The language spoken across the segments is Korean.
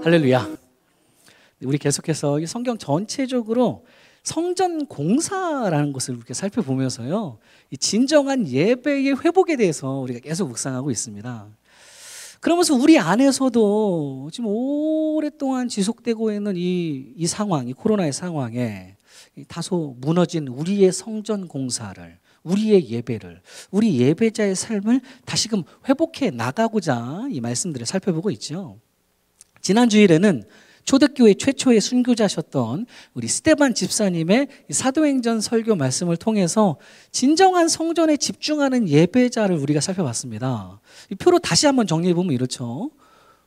할렐루야. 우리 계속해서 이 성경 전체적으로 성전 공사라는 것을 이렇게 살펴보면서요, 이 진정한 예배의 회복에 대해서 우리가 계속 묵상하고 있습니다. 그러면서 우리 안에서도 지금 오랫동안 지속되고 있는 이 상황, 이 코로나의 상황에 다소 무너진 우리의 성전 공사를, 우리의 예배를, 우리 예배자의 삶을 다시금 회복해 나가고자 이 말씀들을 살펴보고 있죠. 지난 주일에는 초대교회 최초의 순교자셨던 우리 스데반 집사님의 사도행전 설교 말씀을 통해서 진정한 성전에 집중하는 예배자를 우리가 살펴봤습니다. 이 표로 다시 한번 정리해보면 이렇죠.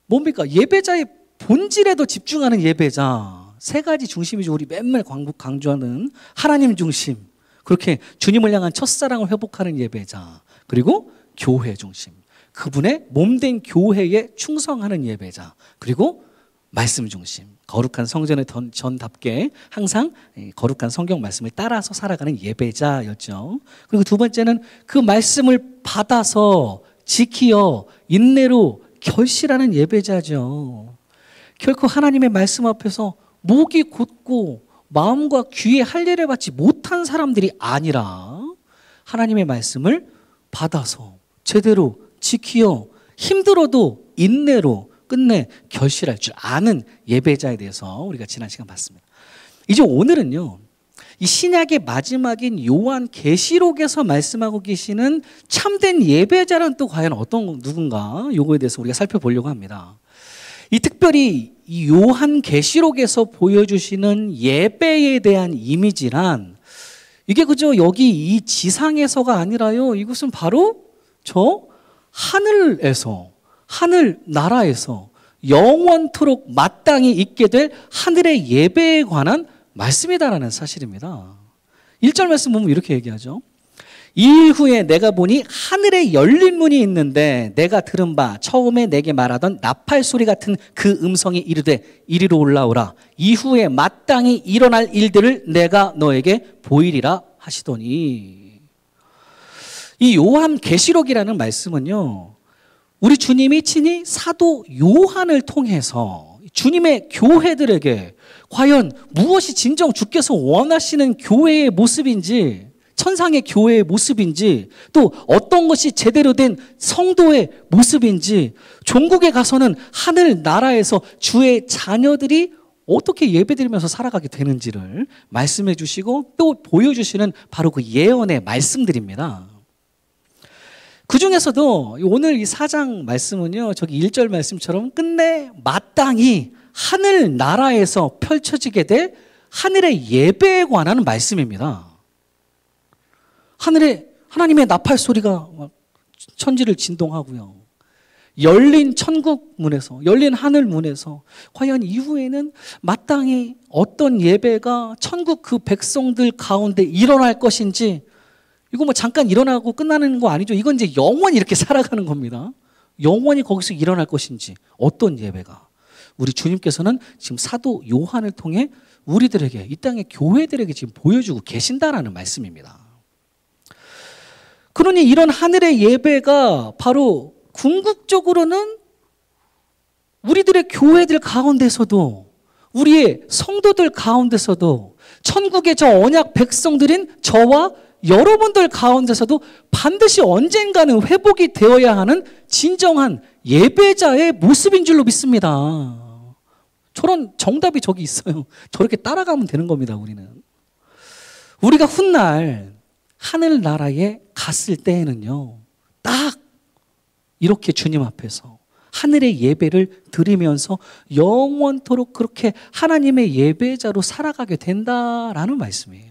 뭡니까? 예배자의 본질에도 집중하는 예배자. 세 가지 중심이죠. 우리 맨날 강조하는 하나님 중심, 그렇게 주님을 향한 첫사랑을 회복하는 예배자, 그리고 교회 중심, 그분의 몸된 교회에 충성하는 예배자, 그리고 말씀 중심, 거룩한 성전의 전답게 항상 거룩한 성경 말씀을 따라서 살아가는 예배자였죠. 그리고 두 번째는 그 말씀을 받아서 지키어 인내로 결실하는 예배자죠. 결코 하나님의 말씀 앞에서 목이 곧고 마음과 귀에 할례를 받지 못한 사람들이 아니라 하나님의 말씀을 받아서 제대로 지키어 힘들어도 인내로 끝내 결실할 줄 아는 예배자에 대해서 우리가 지난 시간 봤습니다. 이제 오늘은요, 이 신약의 마지막인 요한 계시록에서 말씀하고 계시는 참된 예배자는 또 과연 누군가, 요거에 대해서 우리가 살펴보려고 합니다. 이 특별히 이 요한 계시록에서 보여주시는 예배에 대한 이미지란, 이게 그저 여기 이 지상에서가 아니라요, 이것은 바로 저 하늘에서, 하늘 나라에서 영원토록 마땅히 있게 될 하늘의 예배에 관한 말씀이다라는 사실입니다. 1절 말씀 보면 이렇게 얘기하죠. 이후에 내가 보니 하늘에 열린 문이 있는데 내가 들은 바 처음에 내게 말하던 나팔 소리 같은 그 음성이 이르되 이리로 올라오라. 이후에 마땅히 일어날 일들을 내가 너에게 보이리라 하시더니, 이 요한 계시록이라는 말씀은요, 우리 주님이 친히 사도 요한을 통해서 주님의 교회들에게 과연 무엇이 진정 주께서 원하시는 교회의 모습인지, 천상의 교회의 모습인지, 또 어떤 것이 제대로 된 성도의 모습인지, 종국에 가서는 하늘 나라에서 주의 자녀들이 어떻게 예배드리면서 살아가게 되는지를 말씀해 주시고 또 보여주시는 바로 그 예언의 말씀들입니다. 그 중에서도 오늘 이 4장 말씀은요, 저기 1절 말씀처럼 끝내 마땅히 하늘 나라에서 펼쳐지게 될 하늘의 예배에 관한 말씀입니다. 하늘에 하나님의 나팔 소리가 천지를 진동하고요, 열린 천국 문에서, 열린 하늘 문에서 과연 이후에는 마땅히 어떤 예배가 천국 그 백성들 가운데 일어날 것인지, 이거 뭐 잠깐 일어나고 끝나는 거 아니죠. 이건 이제 영원히 이렇게 살아가는 겁니다. 영원히 거기서 일어날 것인지, 어떤 예배가 우리 주님께서는 지금 사도 요한을 통해 우리들에게, 이 땅의 교회들에게 지금 보여주고 계신다라는 말씀입니다. 그러니 이런 하늘의 예배가 바로 궁극적으로는 우리들의 교회들 가운데서도, 우리의 성도들 가운데서도, 천국의 저 언약 백성들인 저와 여러분들 가운데서도 반드시 언젠가는 회복이 되어야 하는 진정한 예배자의 모습인 줄로 믿습니다. 저런 정답이 저기 있어요. 저렇게 따라가면 되는 겁니다. 우리가 훗날 하늘나라에 갔을 때에는요, 딱 이렇게 주님 앞에서 하늘의 예배를 드리면서 영원토록 그렇게 하나님의 예배자로 살아가게 된다라는 말씀이에요.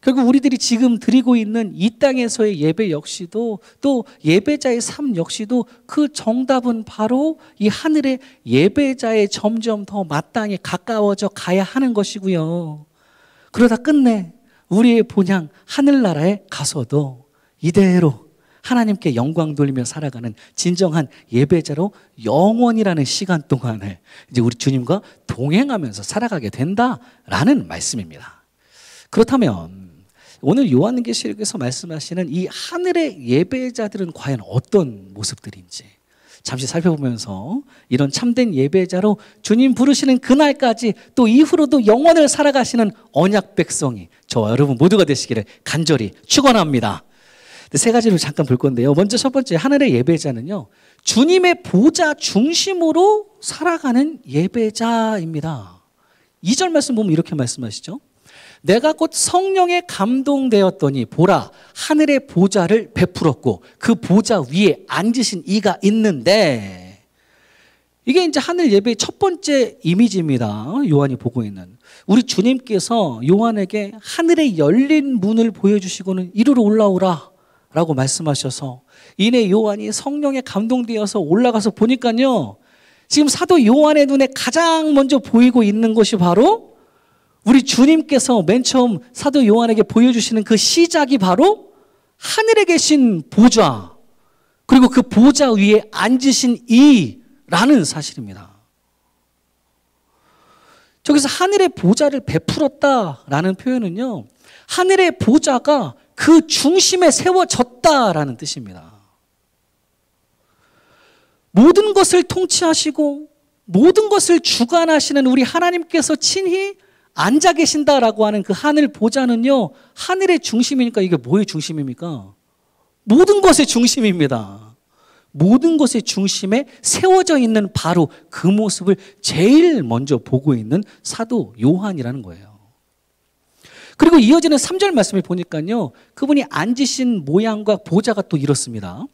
결국 우리들이 지금 드리고 있는 이 땅에서의 예배 역시도, 또 예배자의 삶 역시도 그 정답은 바로 이 하늘의 예배자에 점점 더 마땅히 가까워져 가야 하는 것이고요. 그러다 끝내 우리의 본향 하늘나라에 가서도 이대로 하나님께 영광 돌리며 살아가는 진정한 예배자로 영원이라는 시간 동안을 이제 우리 주님과 동행하면서 살아가게 된다라는 말씀입니다. 그렇다면 오늘 요한계시록에서 말씀하시는 이 하늘의 예배자들은 과연 어떤 모습들인지, 잠시 살펴보면서 이런 참된 예배자로 주님 부르시는 그날까지 또 이후로도 영원을 살아가시는 언약 백성이 저와 여러분 모두가 되시기를 간절히 축원합니다. 세 가지를 잠깐 볼 건데요. 먼저 첫 번째, 하늘의 예배자는요, 주님의 보좌 중심으로 살아가는 예배자입니다. 2절 말씀 보면 이렇게 말씀하시죠. 내가 곧 성령에 감동되었더니 보라, 하늘의 보좌를 베풀었고 그 보좌 위에 앉으신 이가 있는데, 이게 이제 하늘 예배의 첫 번째 이미지입니다. 요한이 보고 있는. 우리 주님께서 요한에게 하늘의 열린 문을 보여주시고는 이리로 올라오라 라고 말씀하셔서 이내 요한이 성령에 감동되어서 올라가서 보니까요, 지금 사도 요한의 눈에 가장 먼저 보이고 있는 것이 바로 우리 주님께서 맨 처음 사도 요한에게 보여주시는 그 시작이 바로 하늘에 계신 보좌, 그리고 그 보좌 위에 앉으신 이라는 사실입니다. 저기서 하늘의 보좌를 베풀었다라는 표현은요, 하늘의 보좌가 그 중심에 세워졌다라는 뜻입니다. 모든 것을 통치하시고 모든 것을 주관하시는 우리 하나님께서 친히 앉아 계신다라고 하는 그 하늘 보좌는요, 하늘의 중심이니까 이게 뭐의 중심입니까? 모든 것의 중심입니다. 모든 것의 중심에 세워져 있는 바로 그 모습을 제일 먼저 보고 있는 사도 요한이라는 거예요. 그리고 이어지는 3절 말씀을 보니까요, 그분이 앉으신 모양과 보좌가 또 이렇습니다.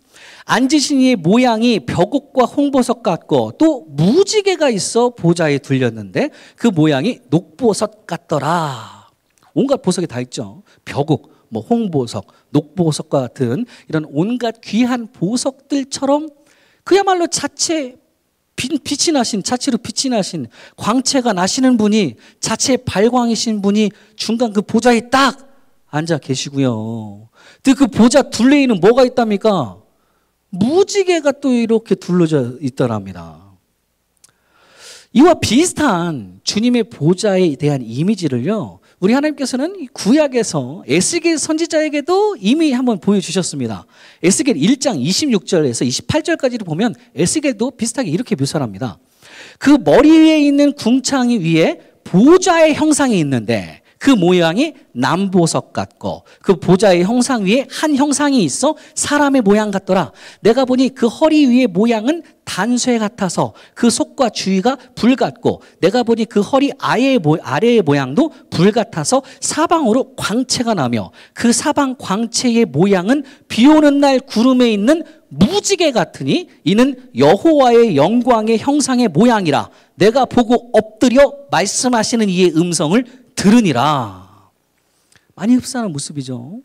앉으신 이의 모양이 벽옥과 홍보석 같고 또 무지개가 있어 보좌에 둘렸는데 그 모양이 녹보석 같더라. 온갖 보석이 다 있죠. 벽옥, 홍보석, 녹보석과 같은 이런 온갖 귀한 보석들처럼 그야말로 자체로 빛이 나신 광채가 나시는 분이, 자체 발광이신 분이 중간 그 보좌에 딱 앉아 계시고요. 그 보좌 둘레에는 뭐가 있답니까? 무지개가 또 이렇게 둘러져 있더랍니다. 이와 비슷한 주님의 보좌에 대한 이미지를요, 우리 하나님께서는 구약에서 에스겔 선지자에게도 이미 한번 보여주셨습니다. 에스겔 1장 26절에서 28절까지를 보면 에스겔도 비슷하게 이렇게 묘사를 합니다. 그 머리 위에 있는 궁창이 위에 보좌의 형상이 있는데 그 모양이 남보석 같고 그 보좌의 형상 위에 한 형상이 있어 사람의 모양 같더라. 내가 보니 그 허리 위의 모양은 단쇠 같아서 그 속과 주위가 불 같고 내가 보니 그 허리 아래의 모양도 불 같아서 사방으로 광채가 나며 그 사방 광채의 모양은 비 오는 날 구름에 있는 무지개 같으니 이는 여호와의 영광의 형상의 모양이라. 내가 보고 엎드려 말씀하시는 이의 음성을 들으니라. 많이 흡사한 모습이죠.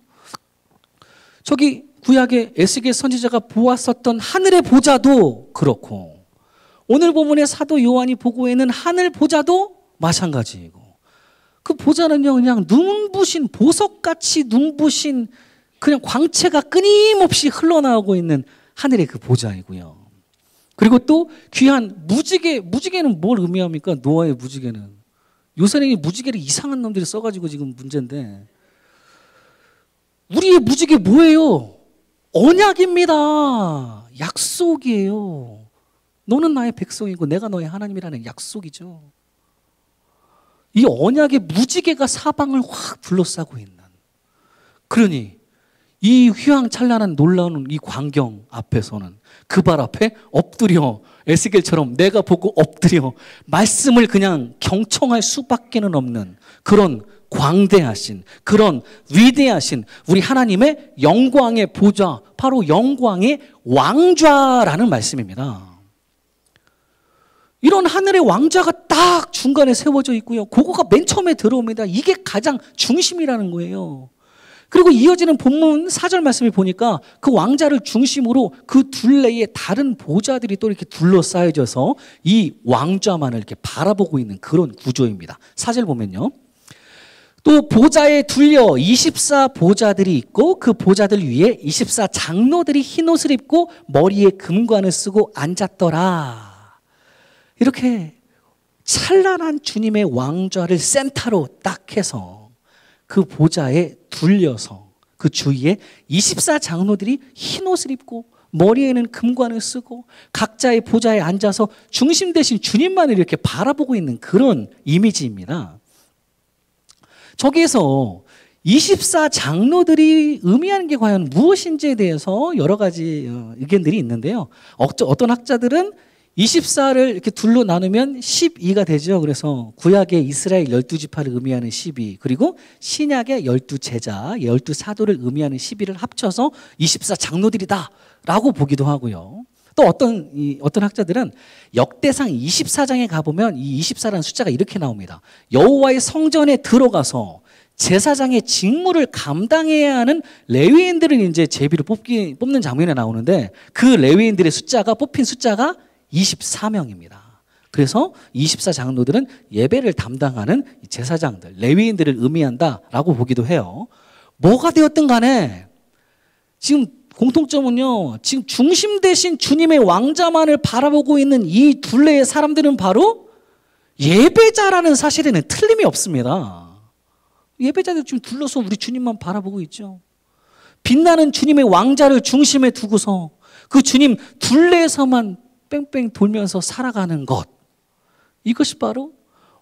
저기 구약의 에스겔 선지자가 보았었던 하늘의 보좌도 그렇고 오늘 본문의 사도 요한이 보고 있는 하늘 보좌도 마찬가지이고, 그 보좌는요 그냥 눈부신 보석같이 눈부신 그냥 광채가 끊임없이 흘러나오고 있는 하늘의 그 보좌이고요. 그리고 또 귀한 무지개는 뭘 의미합니까? 노아의 무지개는 요새는 이 무지개를 이상한 놈들이 써가지고 지금 문제인데, 우리의 무지개 뭐예요? 언약입니다. 약속이에요. 너는 나의 백성이고 내가 너의 하나님이라는 약속이죠. 이 언약의 무지개가 사방을 확 둘러싸고 있는, 그러니 이 휘황찬란한 놀라운 이 광경 앞에서는 그 발 앞에 엎드려 에스겔처럼 내가 보고 엎드려 말씀을 그냥 경청할 수밖에는 없는 그런 광대하신, 그런 위대하신 우리 하나님의 영광의 보좌, 바로 영광의 왕좌라는 말씀입니다. 이런 하늘의 왕좌가 딱 중간에 세워져 있고요. 그거가 맨 처음에 들어옵니다. 이게 가장 중심이라는 거예요. 그리고 이어지는 본문 4절 말씀을 보니까 그 왕좌를 중심으로 그 둘레에 다른 보좌들이 또 이렇게 둘러싸여져서 이 왕좌만을 이렇게 바라보고 있는 그런 구조입니다. 4절 보면요. 또 보좌에 둘려 24보좌들이 있고 그 보좌들 위에 24장로들이 흰옷을 입고 머리에 금관을 쓰고 앉았더라. 이렇게 찬란한 주님의 왕좌를 센터로 딱 해서 그 보좌에 둘려서 그 주위에 24장로들이 흰옷을 입고 머리에는 금관을 쓰고 각자의 보좌에 앉아서 중심 대신 주님만을 이렇게 바라보고 있는 그런 이미지입니다. 저기에서 24 장로들이 의미하는 게 과연 무엇인지에 대해서 여러 가지 의견들이 있는데요. 어떤 학자들은 24를 이렇게 둘로 나누면 12가 되죠. 그래서 구약의 이스라엘 12지파를 의미하는 12, 그리고 신약의 12제자, 12사도를 의미하는 12를 합쳐서 24 장로들이다 라고 보기도 하고요. 또 어떤 학자들은 역대상 24장에 가보면 이 24라는 숫자가 이렇게 나옵니다. 여호와의 성전에 들어가서 제사장의 직무를 감당해야 하는 레위인들을 이제 제비로 뽑는 장면에 나오는데, 그 레위인들의 숫자가, 뽑힌 숫자가 24명입니다. 그래서 24 장로들은 예배를 담당하는 제사장들, 레위인들을 의미한다라고 보기도 해요. 뭐가 되었든 간에 지금 공통점은요, 지금 중심 대신 주님의 왕자만을 바라보고 있는 이 둘레의 사람들은 바로 예배자라는 사실에는 틀림이 없습니다. 예배자들 지금 둘러서 우리 주님만 바라보고 있죠. 빛나는 주님의 왕자를 중심에 두고서 그 주님 둘레에서만 뺑뺑 돌면서 살아가는 것, 이것이 바로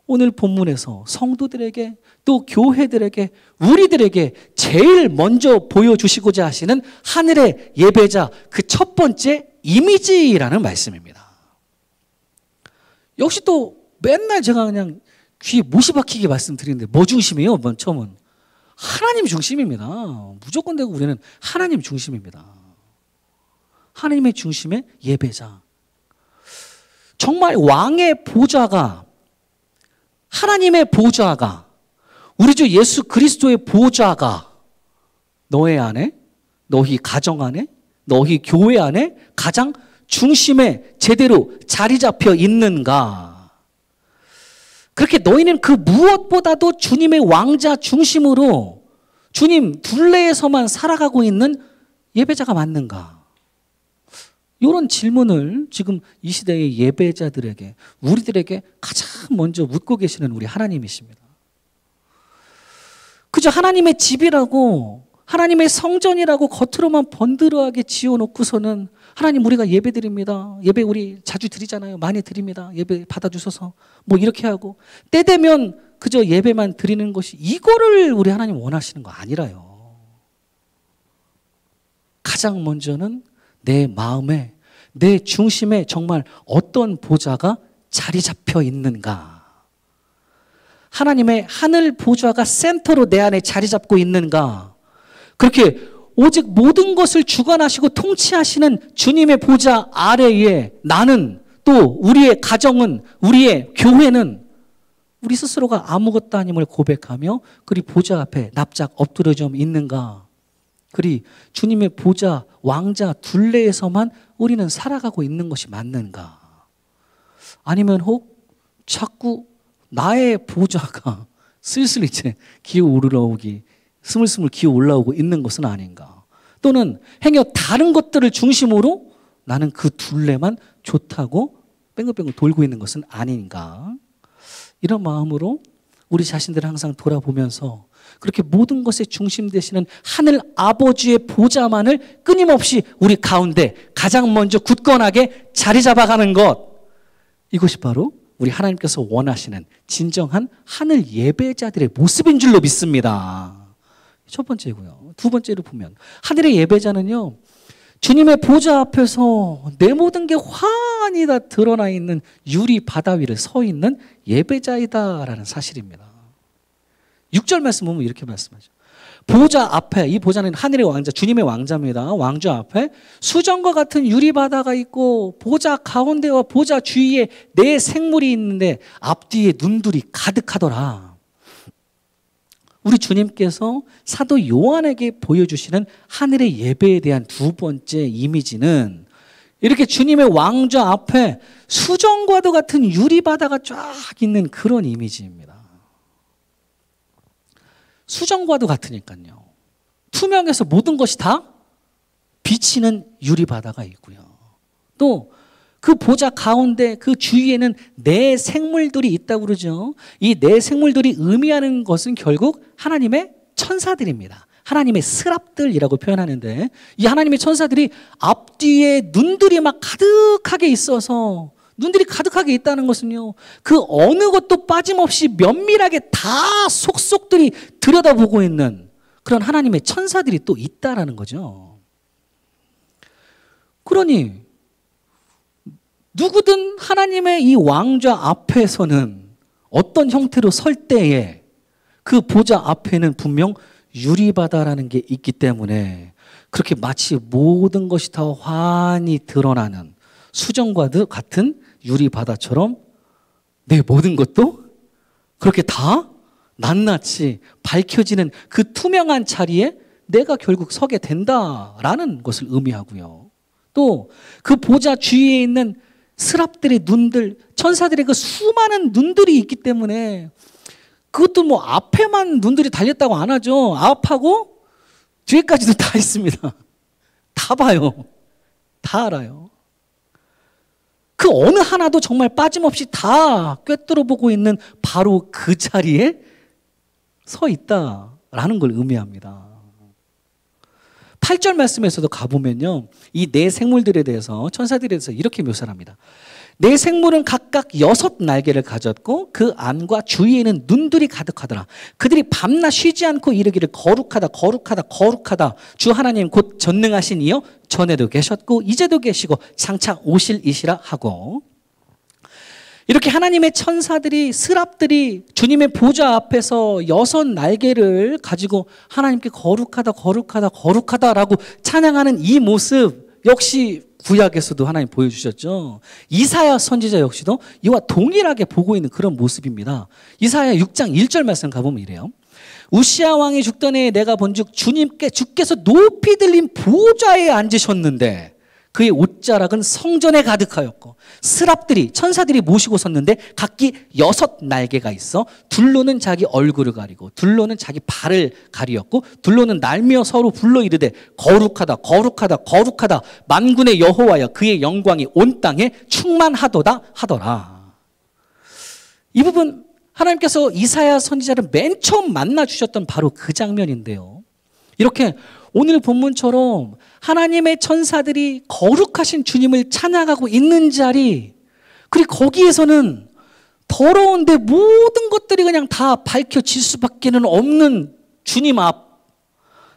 오늘 본문에서 성도들에게, 또 교회들에게, 우리들에게 제일 먼저 보여주시고자 하시는 하늘의 예배자, 그 첫 번째 이미지라는 말씀입니다. 역시 또 맨날 제가 그냥 귀에 못이 박히게 말씀드리는데 뭐 중심이에요? 먼 처음은 하나님 중심입니다. 무조건 되고 우리는 하나님 중심입니다. 하나님의 중심의 예배자. 정말 왕의 보좌가, 하나님의 보좌가, 우리 주 예수 그리스도의 보좌가 너의 안에, 너희 가정 안에, 너희 교회 안에 가장 중심에 제대로 자리 잡혀 있는가? 그렇게 너희는 그 무엇보다도 주님의 왕자 중심으로 주님 둘레에서만 살아가고 있는 예배자가 맞는가? 이런 질문을 지금 이 시대의 예배자들에게, 우리들에게 가장 먼저 묻고 계시는 우리 하나님이십니다. 그저 하나님의 집이라고, 하나님의 성전이라고 겉으로만 번드러하게 지어놓고서는 하나님 우리가 예배 드립니다. 예배 우리 자주 드리잖아요. 많이 드립니다. 예배 받아주셔서 뭐 이렇게 하고, 때 되면 그저 예배만 드리는 것이, 이거를 우리 하나님 원하시는 거 아니라요. 가장 먼저는 내 마음에, 내 중심에 정말 어떤 보좌가 자리 잡혀 있는가? 하나님의 하늘 보좌가 센터로 내 안에 자리 잡고 있는가? 그렇게 오직 모든 것을 주관하시고 통치하시는 주님의 보좌 아래에 나는, 또 우리의 가정은, 우리의 교회는 우리 스스로가 아무것도 아님을 고백하며 그리 보좌 앞에 납작 엎드려 좀 있는가? 그리 주님의 보좌, 왕자 둘레에서만 우리는 살아가고 있는 것이 맞는가? 아니면 혹 자꾸 나의 보좌가 슬슬 이제 기어 올라오기, 스물스물 기어 올라오고 있는 것은 아닌가? 또는 행여 다른 것들을 중심으로 나는 그 둘레만 좋다고 뺑글뺑글 돌고 있는 것은 아닌가? 이런 마음으로 우리 자신들을 항상 돌아보면서 그렇게 모든 것의 중심 되시는 하늘 아버지의 보좌만을 끊임없이 우리 가운데 가장 먼저 굳건하게 자리 잡아가는 것, 이것이 바로 우리 하나님께서 원하시는 진정한 하늘 예배자들의 모습인 줄로 믿습니다. 첫 번째고요. 두 번째로 보면 하늘의 예배자는요, 주님의 보좌 앞에서 내 모든 게 환히 다 드러나 있는 유리 바다 위를 서 있는 예배자이다라는 사실입니다. 6절 말씀 보면 이렇게 말씀하죠. 보좌 앞에, 이 보좌는 하늘의 왕자, 주님의 왕자입니다. 왕좌 앞에 수정과 같은 유리 바다가 있고, 보좌 가운데와 보좌 주위에 네 생물이 있는데 앞뒤에 눈들이 가득하더라. 우리 주님께서 사도 요한에게 보여주시는 하늘의 예배에 대한 두 번째 이미지는 이렇게 주님의 왕좌 앞에 수정과도 같은 유리 바다가 쫙 있는 그런 이미지입니다. 수정과도 같으니까요. 투명해서 모든 것이 다 비치는 유리 바다가 있고요. 또 그 보좌 가운데 그 주위에는 네 생물들이 있다고 그러죠. 이 네 생물들이 의미하는 것은 결국 하나님의 천사들입니다. 하나님의 스랍들이라고 표현하는데, 이 하나님의 천사들이 앞뒤에 눈들이 막 가득하게 있어서, 눈들이 가득하게 있다는 것은요, 그 어느 것도 빠짐없이 면밀하게 다 속속들이 들여다보고 있는 그런 하나님의 천사들이 또 있다라는 거죠. 그러니 누구든 하나님의 이 왕좌 앞에서는 어떤 형태로 설 때에 그 보좌 앞에는 분명 유리바다라는 게 있기 때문에 그렇게 마치 모든 것이 다 환히 드러나는 수정과 같은 유리바다처럼 내 모든 것도 그렇게 다 낱낱이 밝혀지는 그 투명한 자리에 내가 결국 서게 된다라는 것을 의미하고요. 또 그 보좌 주위에 있는 스랍들의 눈들, 천사들의 그 수많은 눈들이 있기 때문에 그것도 뭐 앞에만 눈들이 달렸다고 안 하죠. 앞하고 뒤에까지도 다 있습니다. 다 봐요. 다 알아요. 그 어느 하나도 정말 빠짐없이 다 꿰뚫어 보고 있는 바로 그 자리에 서 있다라는 걸 의미합니다. 8절 말씀에서도 가보면요, 이 네 생물들에 대해서, 천사들에 대해서 이렇게 묘사를 합니다. 네 생물은 각각 6 날개를 가졌고 그 안과 주위에는 눈들이 가득하더라. 그들이 밤낮 쉬지 않고 이르기를 거룩하다 거룩하다 거룩하다 주 하나님 곧 전능하신 이여 전에도 계셨고 이제도 계시고 장차 오실 이시라 하고, 이렇게 하나님의 천사들이, 스랍들이 주님의 보좌 앞에서 6 날개를 가지고 하나님께 거룩하다 거룩하다 거룩하다라고 찬양하는 이 모습 역시 구약에서도 하나님 보여주셨죠. 이사야 선지자 역시도 이와 동일하게 보고 있는 그런 모습입니다. 이사야 6장 1절 말씀 가보면 이래요. 우시야 왕이 죽던 해에 내가 본즉 주께서 높이 들린 보좌에 앉으셨는데 그의 옷자락은 성전에 가득하였고 스랍들이, 천사들이 모시고 섰는데 각기 6 날개가 있어 둘로는 자기 얼굴을 가리고 둘로는 자기 발을 가리었고 둘로는 날며 서로 불러 이르되 거룩하다 거룩하다 거룩하다 만군의 여호와여 그의 영광이 온 땅에 충만하도다 하더라. 이 부분 하나님께서 이사야 선지자를 맨 처음 만나 주셨던 바로 그 장면인데요. 이렇게 오늘 본문처럼 하나님의 천사들이 거룩하신 주님을 찬양하고 있는 자리, 그리고 거기에서는 더러운데 모든 것들이 그냥 다 밝혀질 수밖에는 없는 주님 앞,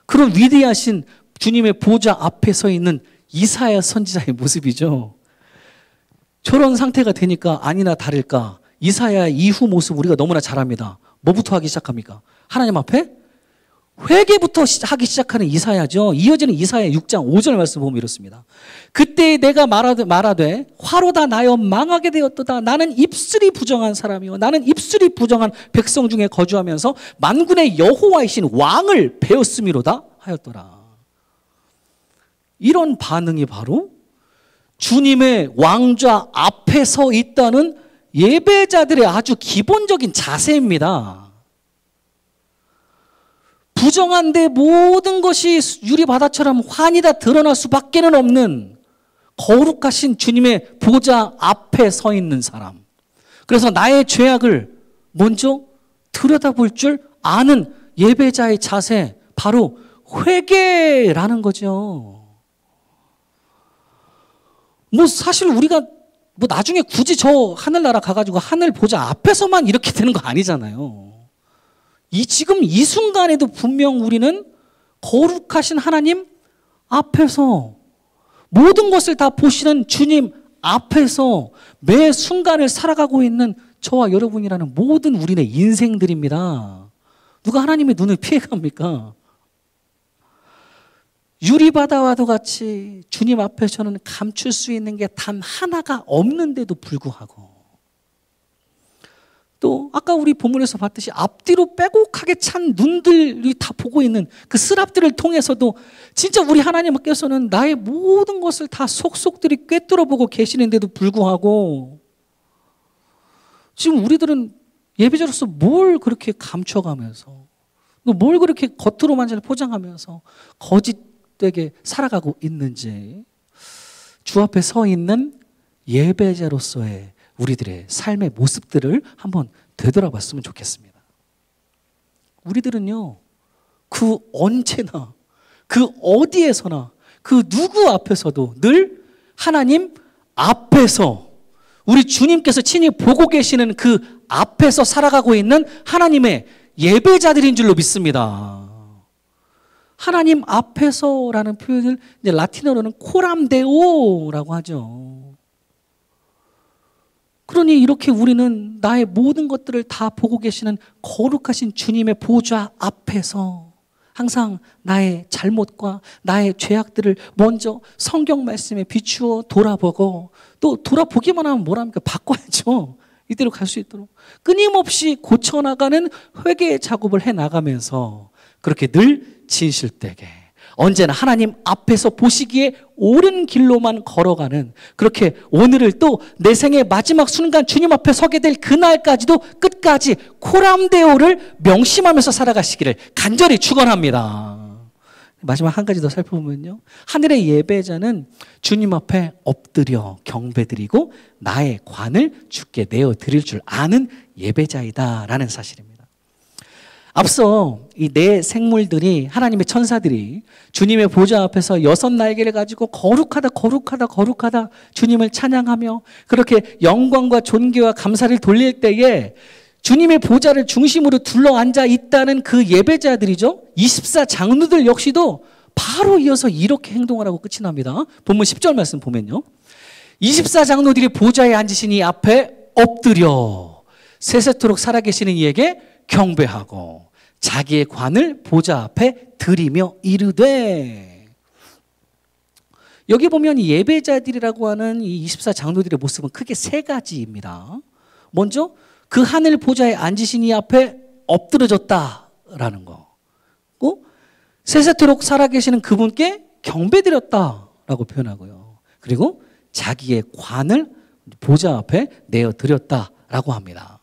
그런 위대하신 주님의 보좌 앞에 서 있는 이사야 선지자의 모습이죠. 저런 상태가 되니까 아니나 다를까 이사야 이후 모습 우리가 너무나 잘 압니다. 뭐부터 하기 시작합니까? 하나님 앞에 회개부터 하기 시작하는 이사야죠. 이어지는 이사야 6장 5절 말씀 보면 이렇습니다. 그때 내가 말하되 화로다 나여 망하게 되었도다. 나는 입술이 부정한 사람이요 나는 입술이 부정한 백성 중에 거주하면서 만군의 여호와이신 왕을 배웠음이로다 하였더라. 이런 반응이 바로 주님의 왕좌 앞에 서 있다는 예배자들의 아주 기본적인 자세입니다. 부정한데 모든 것이 유리바다처럼 환히 다 드러날 수밖에는 없는 거룩하신 주님의 보좌 앞에 서 있는 사람. 그래서 나의 죄악을 먼저 들여다볼 줄 아는 예배자의 자세, 바로 회개라는 거죠. 뭐 사실 우리가 뭐 나중에 굳이 저 하늘나라 가가지고 하늘 보좌 앞에서만 이렇게 되는 거 아니잖아요. 지금 이 순간에도 분명 우리는 거룩하신 하나님 앞에서 모든 것을 다 보시는 주님 앞에서 매 순간을 살아가고 있는 저와 여러분이라는 모든 우리의 인생들입니다. 누가 하나님의 눈을 피해갑니까? 유리바다와도 같이 주님 앞에서는 감출 수 있는 게 단 하나가 없는데도 불구하고, 또 아까 우리 본문에서 봤듯이 앞뒤로 빼곡하게 찬 눈들이 다 보고 있는 그 스랍들을 통해서도 진짜 우리 하나님께서는 나의 모든 것을 다 속속들이 꿰뚫어 보고 계시는데도 불구하고 지금 우리들은 예배자로서 뭘 그렇게 감춰가면서, 뭘 그렇게 겉으로만 잘 포장하면서 거짓되게 살아가고 있는지 주 앞에 서 있는 예배자로서의 우리들의 삶의 모습들을 한번 되돌아봤으면 좋겠습니다. 우리들은요, 그 언제나, 그 어디에서나, 그 누구 앞에서도 늘 하나님 앞에서, 우리 주님께서 친히 보고 계시는 그 앞에서 살아가고 있는 하나님의 예배자들인 줄로 믿습니다. 하나님 앞에서라는 표현을 이제 라틴어로는 코람데오라고 하죠. 그러니 이렇게 우리는 나의 모든 것들을 다 보고 계시는 거룩하신 주님의 보좌 앞에서 항상 나의 잘못과 나의 죄악들을 먼저 성경 말씀에 비추어 돌아보고, 또 돌아보기만 하면 뭐랍니까? 바꿔야죠. 이대로 갈 수 있도록 끊임없이 고쳐나가는 회개의 작업을 해나가면서 그렇게 늘 진실되게 언제나 하나님 앞에서 보시기에 옳은 길로만 걸어가는, 그렇게 오늘을 또 내 생의 마지막 순간 주님 앞에 서게 될 그날까지도 끝까지 코람데오를 명심하면서 살아가시기를 간절히 축원합니다. 마지막 한 가지 더 살펴보면요, 하늘의 예배자는 주님 앞에 엎드려 경배드리고 나의 관을 주께 내어드릴 줄 아는 예배자이다라는 사실입니다. 앞서 이 네 생물들이, 하나님의 천사들이 주님의 보좌 앞에서 6날개를 가지고 거룩하다 거룩하다 거룩하다 주님을 찬양하며 그렇게 영광과 존귀와 감사를 돌릴 때에 주님의 보좌를 중심으로 둘러앉아 있다는 그 예배자들이죠, 24장로들 역시도 바로 이어서 이렇게 행동을 하고 끝이 납니다. 본문 10절 말씀 보면요, 24장로들이 보좌에 앉으신 이 앞에 엎드려 세세토록 살아계시는 이에게 경배하고 자기의 관을 보좌 앞에 드리며 이르되. 여기 보면 이 예배자들이라고 하는 이 24장로들의 모습은 크게 세 가지입니다. 먼저 그 하늘 보좌에 앉으신 이 앞에 엎드려졌다라는 거, 또 세세토록 살아계시는 그분께 경배드렸다라고 표현하고요, 그리고 자기의 관을 보좌 앞에 내어드렸다라고 합니다.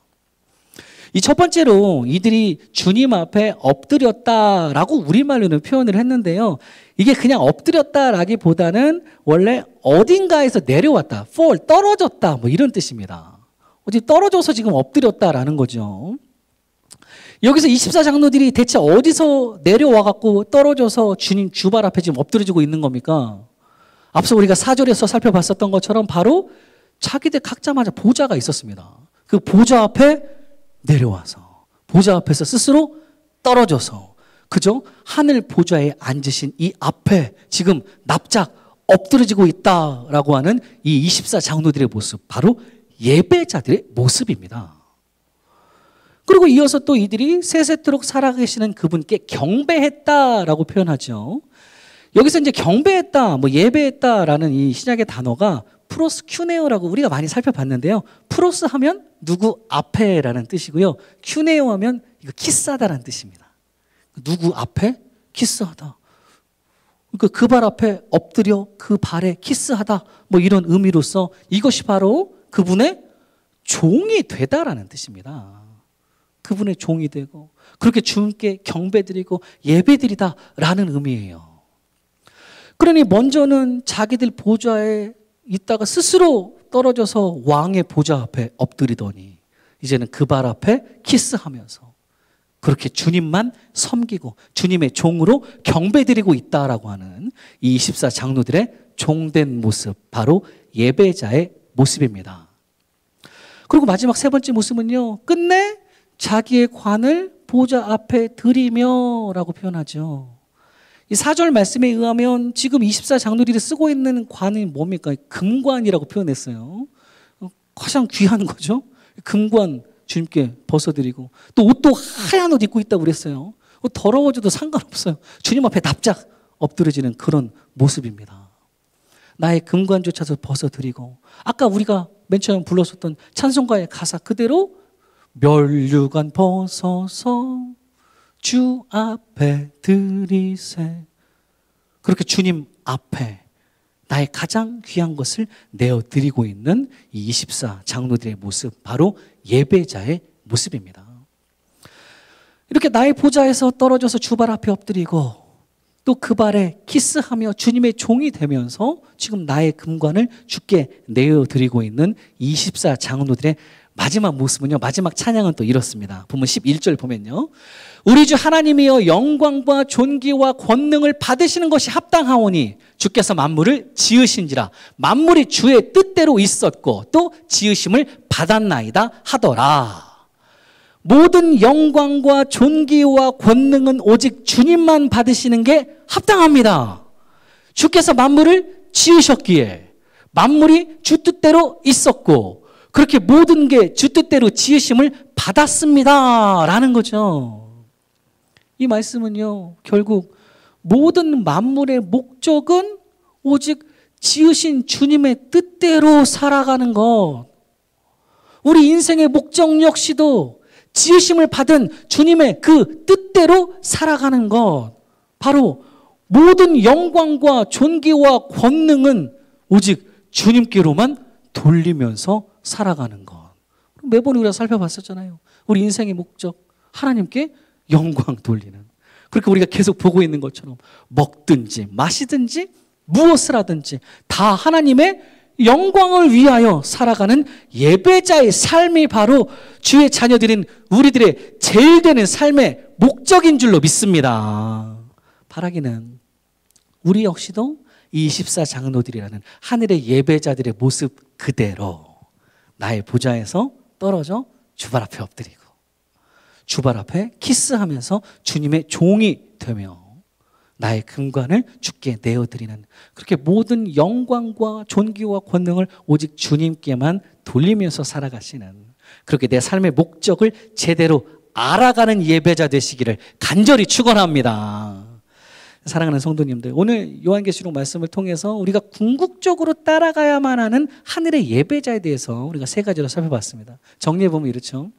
이 첫 번째로 이들이 주님 앞에 엎드렸다라고 우리말로는 표현을 했는데요, 이게 그냥 엎드렸다라기보다는 원래 어딘가에서 내려왔다, fall, 떨어졌다, 뭐 이런 뜻입니다. 어디 떨어져서 지금 엎드렸다라는 거죠. 여기서 24장로들이 대체 어디서 내려와갖고 떨어져서 주님 주발 앞에 지금 엎드려지고 있는 겁니까? 앞서 우리가 4절에서 살펴봤었던 것처럼 바로 자기들 각자마다 보좌가 있었습니다. 그 보좌 앞에 내려와서 보좌 앞에서 스스로 떨어져서 그저 하늘 보좌에 앉으신 이 앞에 지금 납작 엎드려지고 있다라고 하는 이 24장로들의 모습, 바로 예배자들의 모습입니다. 그리고 이어서 또 이들이 세세토록 살아계시는 그분께 경배했다라고 표현하죠. 여기서 이제 경배했다, 뭐 예배했다라는 이 신약의 단어가 프로스큐네오라고 우리가 많이 살펴봤는데요, 프로스 하면 누구 앞에라는 뜻이고요, 큐네오 하면 이거 키스하다라는 뜻입니다. 누구 앞에 키스하다, 그러니까 그 발 앞에 엎드려 그 발에 키스하다, 뭐 이런 의미로서 이것이 바로 그분의 종이 되다라는 뜻입니다. 그분의 종이 되고 그렇게 주님께 경배드리고 예배드리다라는 의미예요. 그러니 먼저는 자기들 보좌에 있다가 스스로 떨어져서 왕의 보좌 앞에 엎드리더니 이제는 그 발 앞에 키스하면서 그렇게 주님만 섬기고 주님의 종으로 경배드리고 있다라고 하는 이 24장로들의 종된 모습, 바로 예배자의 모습입니다. 그리고 마지막 세 번째 모습은요, 끝내 자기의 관을 보좌 앞에 드리며 라고 표현하죠. 이 4절 말씀에 의하면 지금 24장로들이 쓰고 있는 관이 뭡니까? 금관이라고 표현했어요. 가장 귀한 거죠. 금관 주님께 벗어드리고, 또 옷도 하얀 옷 입고 있다고 그랬어요. 더러워져도 상관없어요. 주님 앞에 납작 엎드려지는 그런 모습입니다. 나의 금관조차도 벗어드리고, 아까 우리가 맨 처음 불렀었던 찬송가의 가사 그대로 멸류관 벗어서 주 앞에 드리세, 그렇게 주님 앞에 나의 가장 귀한 것을 내어드리고 있는 이 24장로들의 모습, 바로 예배자의 모습입니다. 이렇게 나의 보좌에서 떨어져서 주발 앞에 엎드리고 또 그 발에 키스하며 주님의 종이 되면서 지금 나의 금관을 주께 내어드리고 있는 24장로들의 마지막 모습은요, 마지막 찬양은 또 이렇습니다. 본문 11절 보면요, 우리 주 하나님이여 영광과 존귀와 권능을 받으시는 것이 합당하오니 주께서 만물을 지으신지라 만물이 주의 뜻대로 있었고 또 지으심을 받았나이다 하더라. 모든 영광과 존귀와 권능은 오직 주님만 받으시는 게 합당합니다. 주께서 만물을 지으셨기에 만물이 주 뜻대로 있었고 그렇게 모든 게 주 뜻대로 지으심을 받았습니다 라는 거죠. 이 말씀은요, 결국 모든 만물의 목적은 오직 지으신 주님의 뜻대로 살아가는 것, 우리 인생의 목적 역시도 지으심을 받은 주님의 그 뜻대로 살아가는 것, 바로 모든 영광과 존귀와 권능은 오직 주님께로만 돌리면서 살아가는 것. 매번 우리가 살펴봤었잖아요. 우리 인생의 목적, 하나님께 영광 돌리는. 그렇게 우리가 계속 보고 있는 것처럼 먹든지 마시든지 무엇을 하든지 다 하나님의 영광을 위하여 살아가는 예배자의 삶이 바로 주의 자녀들인 우리들의 제일 되는 삶의 목적인 줄로 믿습니다. 바라기는 우리 역시도 이 24장로들이라는 하늘의 예배자들의 모습 그대로 나의 보좌에서 떨어져 주발 앞에 엎드리고 주발 앞에 키스하면서 주님의 종이 되며 나의 금관을 주께 내어드리는, 그렇게 모든 영광과 존귀와 권능을 오직 주님께만 돌리면서 살아가시는, 그렇게 내 삶의 목적을 제대로 알아가는 예배자 되시기를 간절히 축원합니다. 사랑하는 성도님들, 오늘 요한계시록 말씀을 통해서 우리가 궁극적으로 따라가야만 하는 하늘의 예배자에 대해서 우리가 세 가지로 살펴봤습니다. 정리해보면 이렇죠.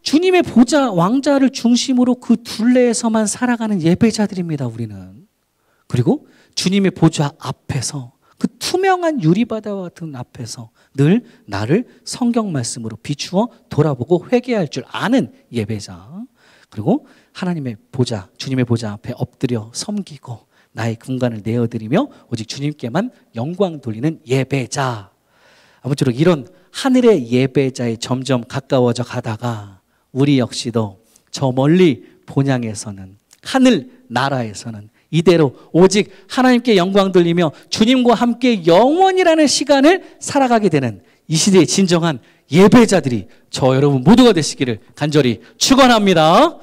주님의 보좌 왕자를 중심으로 그 둘레에서만 살아가는 예배자들입니다, 우리는. 그리고 주님의 보좌 앞에서, 그 투명한 유리바다와 같은 앞에서 늘 나를 성경 말씀으로 비추어 돌아보고 회개할 줄 아는 예배자. 그리고 하나님의 보좌, 주님의 보좌 앞에 엎드려 섬기고 나의 금관을 내어드리며 오직 주님께만 영광 돌리는 예배자. 아무쪼록 이런 하늘의 예배자에 점점 가까워져 가다가 우리 역시도 저 멀리 본향에서는, 하늘 나라에서는 이대로 오직 하나님께 영광 돌리며 주님과 함께 영원이라는 시간을 살아가게 되는 이 시대의 진정한 예배자들이 저 여러분 모두가 되시기를 간절히 축원합니다.